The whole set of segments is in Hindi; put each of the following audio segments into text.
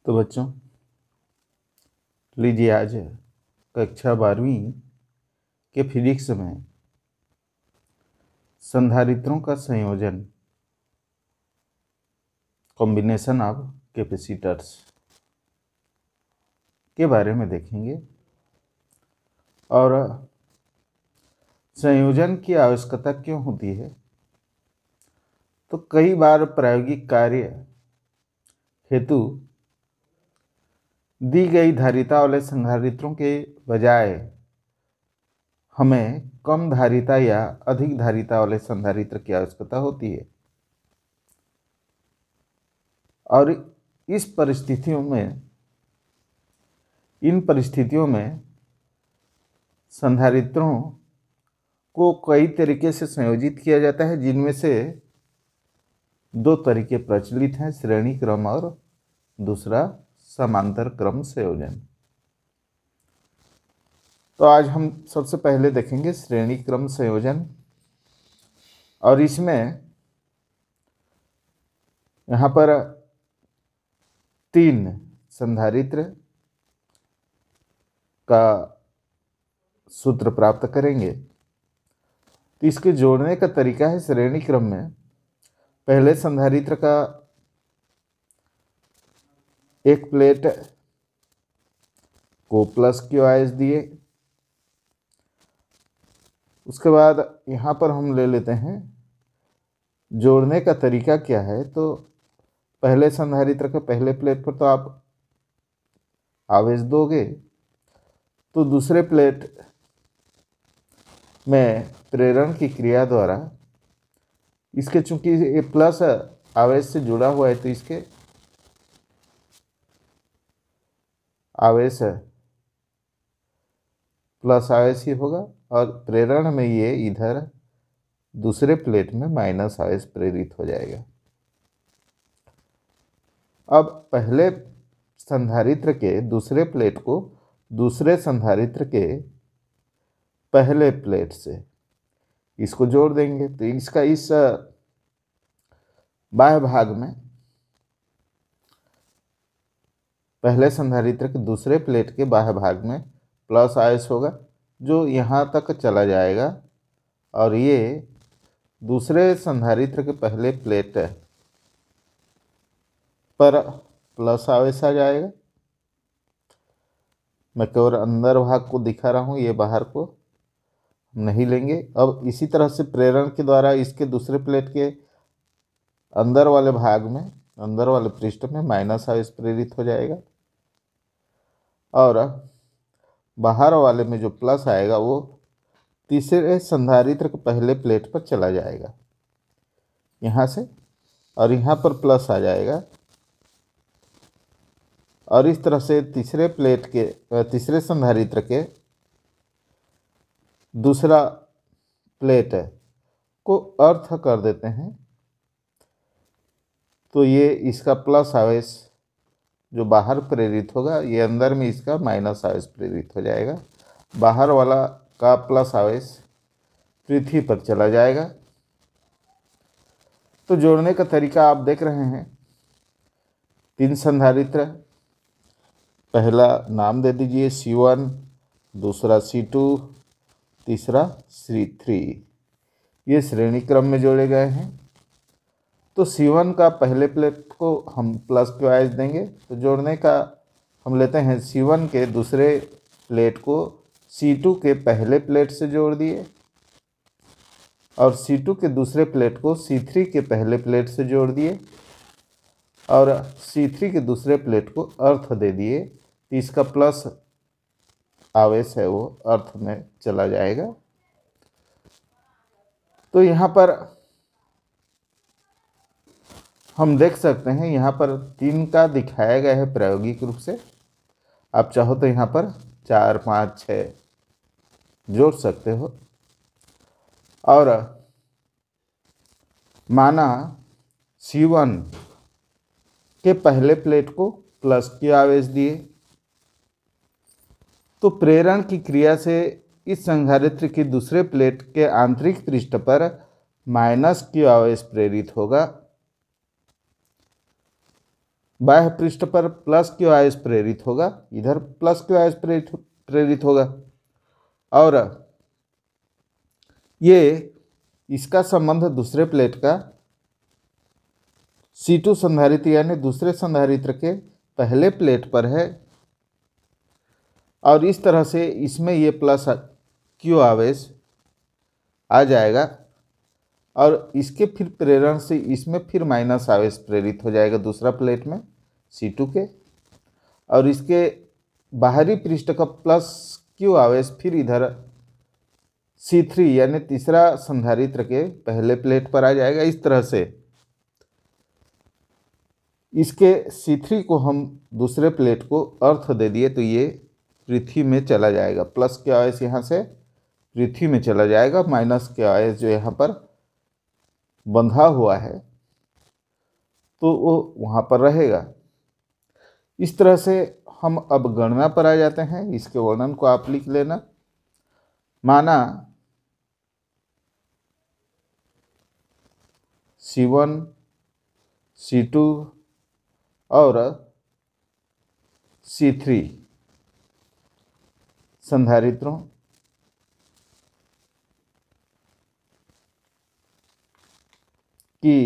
तो बच्चों लीजिए आज कक्षा 12वीं के फिजिक्स में संधारित्रों का संयोजन कॉम्बिनेशन ऑफ कैपेसिटर्स के बारे में देखेंगे और संयोजन की आवश्यकता क्यों होती है। तो कई बार प्रायोगिक कार्य हेतु दी गई धारिता वाले संधारित्रों के बजाय हमें कम धारिता या अधिक धारिता वाले संधारित्र की आवश्यकता होती है और इन परिस्थितियों में संधारित्रों को कई तरीके से संयोजित किया जाता है, जिनमें से दो तरीके प्रचलित हैं, श्रेणी क्रम और दूसरा समांतर क्रम संयोजन। तो आज हम सबसे पहले देखेंगे श्रेणी क्रम संयोजन और इसमें यहाँ पर 3 संधारित्र का सूत्र प्राप्त करेंगे। तो इसके जोड़ने का तरीका है श्रेणी क्रम में पहले संधारित्र का एक प्लेट को प्लस क्यू आयस दिए, उसके बाद यहाँ पर हम ले लेते हैं जोड़ने का तरीका क्या है। तो पहले संधारित्र के पहले प्लेट पर तो आप आवेश दोगे, तो दूसरे प्लेट में प्रेरण की क्रिया द्वारा इसके चूंकि ये प्लस आवेश से जुड़ा हुआ है तो इसके आवेश प्लस आवेश ही होगा और प्रेरण में ये इधर दूसरे प्लेट में माइनस आवेश प्रेरित हो जाएगा। अब पहले संधारित्र के दूसरे प्लेट को दूसरे संधारित्र के पहले प्लेट से इसको जोड़ देंगे। तो इसका इस बाह्य भाग में पहले संधारित्र के दूसरे प्लेट के बाह्य भाग में प्लस आयस होगा जो यहाँ तक चला जाएगा और ये दूसरे संधारित्र के पहले प्लेट पर प्लस आवेश आ जाएगा। मैं केवल अंदर भाग को दिखा रहा हूँ, ये बाहर को नहीं लेंगे। अब इसी तरह से प्रेरण के द्वारा इसके दूसरे प्लेट के अंदर वाले भाग में अंदर वाले पृष्ठ में माइनस आवेश प्रेरित हो जाएगा और बाहर वाले में जो प्लस आएगा वो तीसरे संधारित्र के पहले प्लेट पर चला जाएगा यहाँ से और यहाँ पर प्लस आ जाएगा और इस तरह से तीसरे संधारित्र के दूसरा प्लेट को अर्थ कर देते हैं। तो ये इसका प्लस आवेश जो बाहर प्रेरित होगा ये अंदर में इसका माइनस आवेश प्रेरित हो जाएगा। बाहर वाला का प्लस आवेश पृथ्वी पर चला जाएगा। तो जोड़ने का तरीका आप देख रहे हैं, 3 संधारित्र, पहला नाम दे दीजिए C1, दूसरा C2, तीसरा C3, ये श्रेणी क्रम में जोड़े गए हैं। तो C1 का पहले प्लेट को हम प्लस क्यू आयस देंगे। तो जोड़ने का हम लेते हैं C1 के दूसरे प्लेट को C2 के पहले प्लेट से जोड़ दिए और C2 के दूसरे प्लेट को C3 के पहले प्लेट से जोड़ दिए और C3 के दूसरे प्लेट को अर्थ दे दिए। तो इसका प्लस आवेश है वो अर्थ में चला जाएगा। तो यहाँ पर हम देख सकते हैं, यहाँ पर 3 का दिखाया गया है प्रायोगिक रूप से। आप चाहो तो यहाँ पर 4, 5, 6 जोड़ सकते हो और माना C1 के पहले प्लेट को प्लस के आवेश दिए, तो प्रेरण की क्रिया से इस संधारित्र की दूसरे प्लेट के आंतरिक पृष्ठ पर माइनस क्यू आवेश प्रेरित होगा बाह्य पृष्ठ पर प्लस क्यू आवेश प्रेरित होगा, इधर प्लस क्यू आवेश प्रेरित होगा। और ये इसका संबंध दूसरे प्लेट का C2 संधारित्र यानी दूसरे संधारित्र के पहले प्लेट पर है, और इस तरह से इसमें ये प्लस क्यू आवेश आ जाएगा, और इसके फिर प्रेरण से इसमें फिर माइनस आवेश प्रेरित हो जाएगा दूसरा प्लेट में C2 के, और इसके बाहरी पृष्ठ का प्लस क्यू आवेश फिर इधर C3 यानी तीसरा संधारित्र के पहले प्लेट पर आ जाएगा। इस तरह से इसके C3 को हम दूसरे प्लेट को अर्थ दे दिए तो ये पृथ्वी में चला जाएगा, प्लस क्यू आवेश यहाँ से पृथ्वी में चला जाएगा, माइनस क्यू आवेश जो यहाँ पर बंधा हुआ है तो वो वहाँ पर रहेगा। इस तरह से हम अब गणना पर आ जाते हैं। इसके वर्णन को आप लिख लेना। माना C1, C2 और C3 संधारित्रों की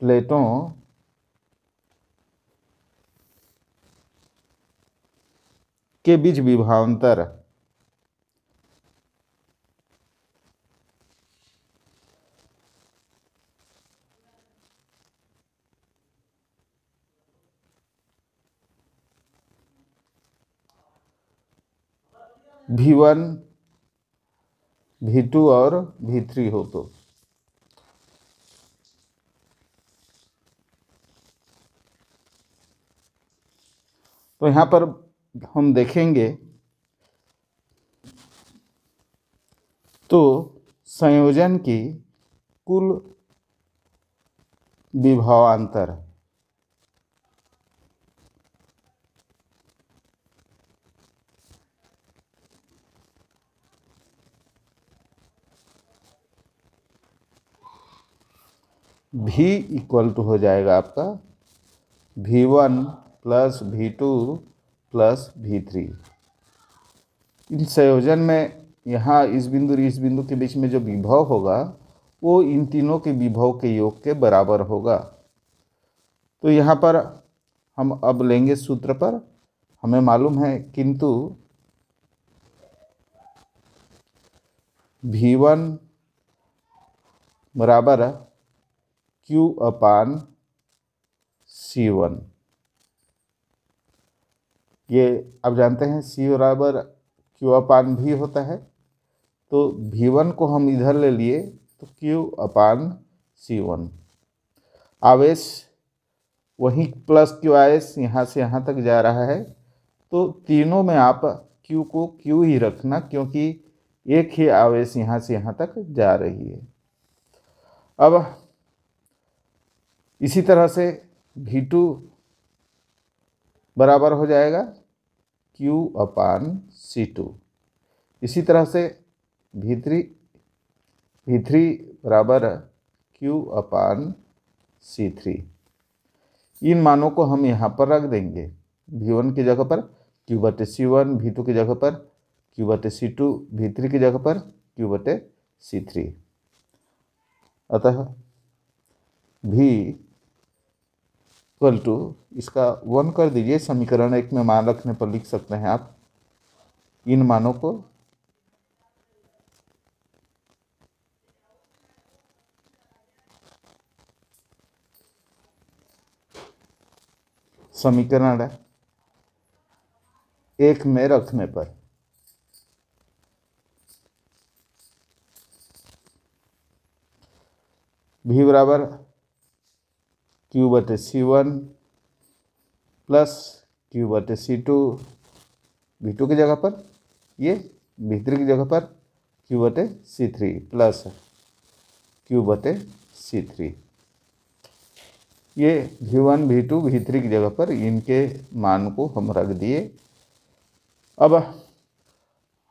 प्लेटों के बीच विभवांतर V1, V2 और V3 हो तो यहाँ पर हम देखेंगे तो संयोजन की कुल विभवांतर V इक्वल टू हो जाएगा आपका V1 plus V2 plus V3। इन संयोजन में यहाँ इस बिंदु के बीच में जो विभव होगा वो इन तीनों के विभव के योग के बराबर होगा। तो यहाँ पर हम अब लेंगे सूत्र पर, हमें मालूम है किंतु V1 बराबर Q अपान C1। ये आप जानते हैं C बराबर Q अपान V होता है, तो V1 को हम इधर ले लिए तो Q अपान C1। आवेश वही प्लस क्यू आवेश यहाँ से यहाँ तक जा रहा है, तो तीनों में आप Q को Q ही रखना, क्योंकि एक ही आवेश यहाँ से यहाँ तक जा रही है। अब इसी तरह से V2 बराबर हो जाएगा Q अपान C2। इसी तरह से V3 बराबर Q अपान C3। इन मानों को हम यहाँ पर रख देंगे। V1 की जगह पर Q बटे C1, V2 की जगह पर Q बटे C2, V3 की जगह पर Q बटे C3। अतः V इक्वल टू, इसका 1 कर दीजिए, समीकरण 1 में मान रखने पर लिख सकते हैं आप इन मानों को। समीकरण 1 में रखने पर V बराबर Q बटे C1 प्लस Q बटे C2, V2 की जगह पर ये, V3 की जगह पर Q बटे C3 प्लस Q बटे C3। ये V1, V2, V3 की जगह पर इनके मान को हम रख दिए। अब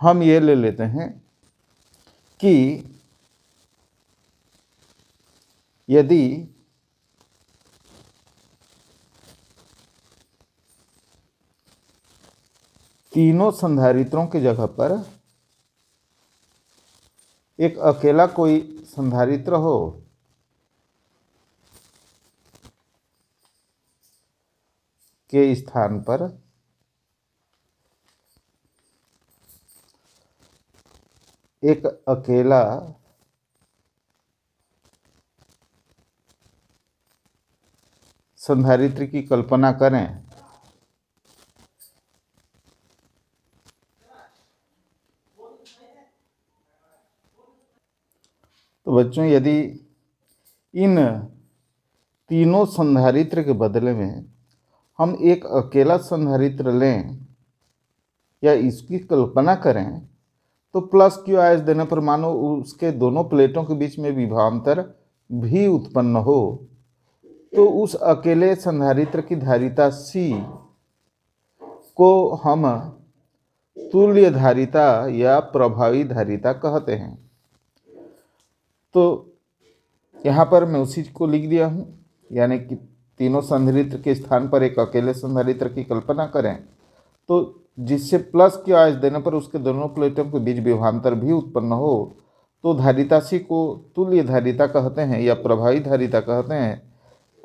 हम ये ले लेते हैं कि यदि तीनों संधारित्रों की जगह पर एक अकेला कोई संधारित्र हो के स्थान पर एक अकेला संधारित्र की कल्पना करें। तो बच्चों, यदि इन तीनों संधारित्र के बदले में हम एक अकेला संधारित्र लें या इसकी कल्पना करें, तो प्लस क्यू आयस देने पर मानो उसके दोनों प्लेटों के बीच में विभवांतर भी उत्पन्न हो, तो उस अकेले संधारित्र की धारिता C को हम तुल्य धारिता या प्रभावी धारिता कहते हैं। तो यहाँ पर मैं उसी को लिख दिया हूँ, यानी कि तीनों संधारित्र के स्थान पर एक अकेले संधारित्र की कल्पना करें, तो जिससे प्लस क्यू आयस देने पर उसके दोनों प्लेटों के बीच विभवांतर भी उत्पन्न हो, तो धारिता C को तुल्य धारिता कहते हैं या प्रभावी धारिता कहते हैं।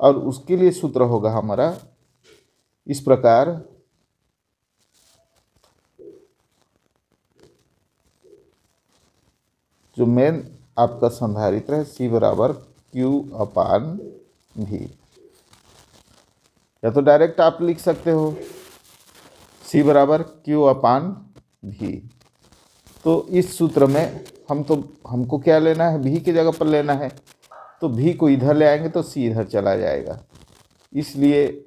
और उसके लिए सूत्र होगा हमारा इस प्रकार, जो मेन आपका संधारित्र है C बराबर Q/V, या तो डायरेक्ट आप लिख सकते हो C बराबर Q/V। तो इस सूत्र में हमको क्या लेना है, V की जगह पर लेना है, तो V को इधर ले आएंगे तो C इधर चला जाएगा, इसलिए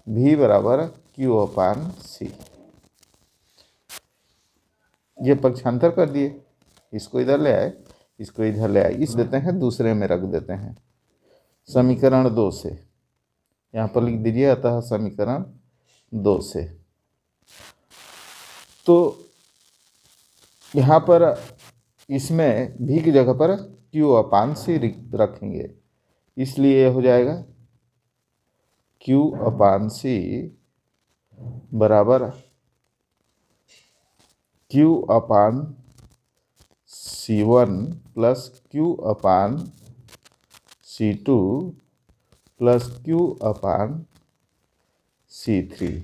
V बराबर Q/C। ये पक्षांतर कर दिए, इसको इधर ले आए, इसको इधर ले आए, इस देते हैं, दूसरे में रख देते हैं समीकरण 2 से। यहाँ पर लिख दीजिए अतः समीकरण 2 से। तो यहाँ पर इसमें V की जगह पर Q/C रखेंगे, इसलिए हो जाएगा Q/C बराबर Q/C1 plus Q/C2 plus Q/C3।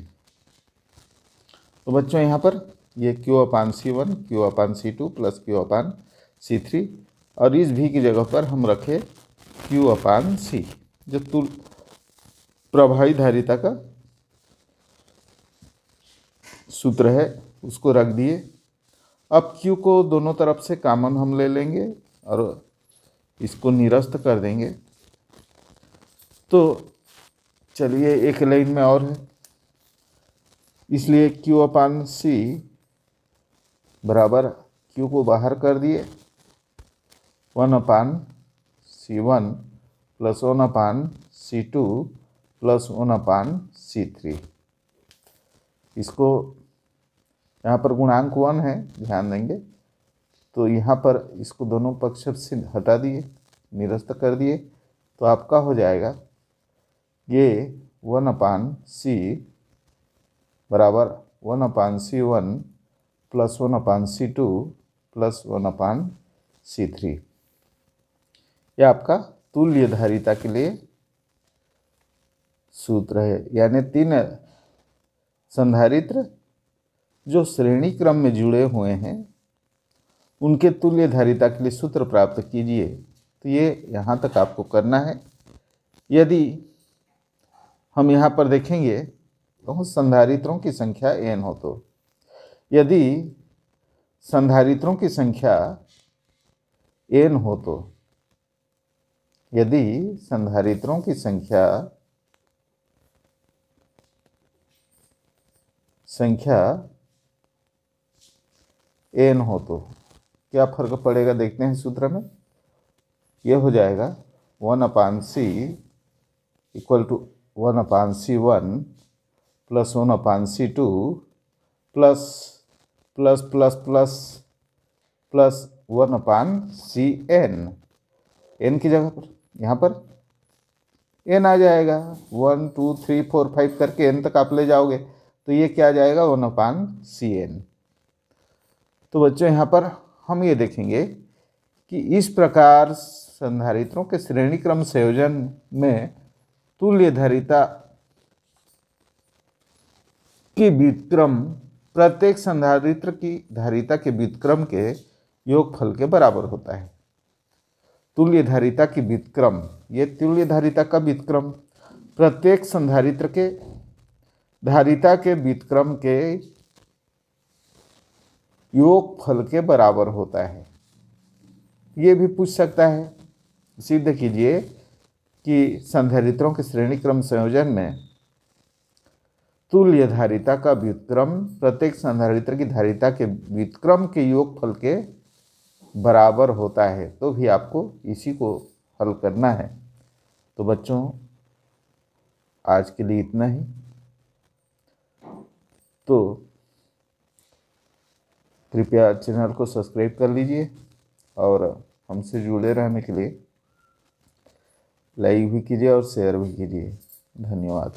तो बच्चों, यहाँ पर ये Q/C1 Q/C2 प्लस Q/C3, और इस V की जगह पर हम रखे Q/C, जो प्रभावी धारिता का सूत्र है, उसको रख दिए। अब Q को दोनों तरफ से कॉमन हम ले लेंगे और इसको निरस्त कर देंगे। तो चलिए एक लाइन में और है, इसलिए Q/C बराबर Q को बाहर कर दिए 1/C1 plus 1/C2 plus 1/C3। इसको यहाँ पर गुणांक 1 है, ध्यान देंगे, तो यहाँ पर इसको दोनों पक्ष से हटा दिए, निरस्त कर दिए, तो आपका हो जाएगा ये 1/C बराबर 1/C1 plus 1/C2 plus 1/C3। यह आपका तुल्य धारिता के लिए सूत्र है, यानी तीन संधारित्र जो श्रेणी क्रम में जुड़े हुए हैं उनके तुल्य धारिता के लिए सूत्र प्राप्त कीजिए। तो ये यहाँ तक आपको करना है। यदि हम यहाँ पर देखेंगे तो संधारित्रों की संख्या n हो, तो यदि संधारित्रों की संख्या n हो, तो यदि संधारित्रों की संख्या n हो, तो क्या फर्क पड़ेगा देखते हैं सूत्र में। यह हो जाएगा 1/C equal to 1/C1 plus 1/C2 plus plus plus plus plus 1/CN। n की जगह पर यहाँ पर n आ जाएगा, 1 2 3 4 5 करके n तक आप ले जाओगे, तो ये क्या आ जाएगा 1/CN। तो बच्चों यहाँ पर हम ये देखेंगे कि इस प्रकार संधारित्रों के श्रेणी क्रम संयोजन में तुल्य धारिता की व्युत्क्रम प्रत्येक संधारित्र की धारिता के व्युत्क्रम के योगफल के बराबर होता है। तुल्य धारिता की व्युत्क्रम, ये तुल्य धारिता का व्युत्क्रम प्रत्येक संधारित्र के धारिता के व्युत्क्रम के योगफल के बराबर होता है। ये भी पूछ सकता है, सिद्ध कीजिए कि संधारित्रों के श्रेणी क्रम संयोजन में तुल्य धारिता का व्युत्क्रम प्रत्येक संधारित्र की धारिता के व्युत्क्रम के योगफल के बराबर होता है। तो भी आपको इसी को हल करना है। तो बच्चों आज के लिए इतना ही। तो कृपया चैनल को सब्सक्राइब कर लीजिए और हमसे जुड़े रहने के लिए लाइक भी कीजिए और शेयर भी कीजिए। धन्यवाद।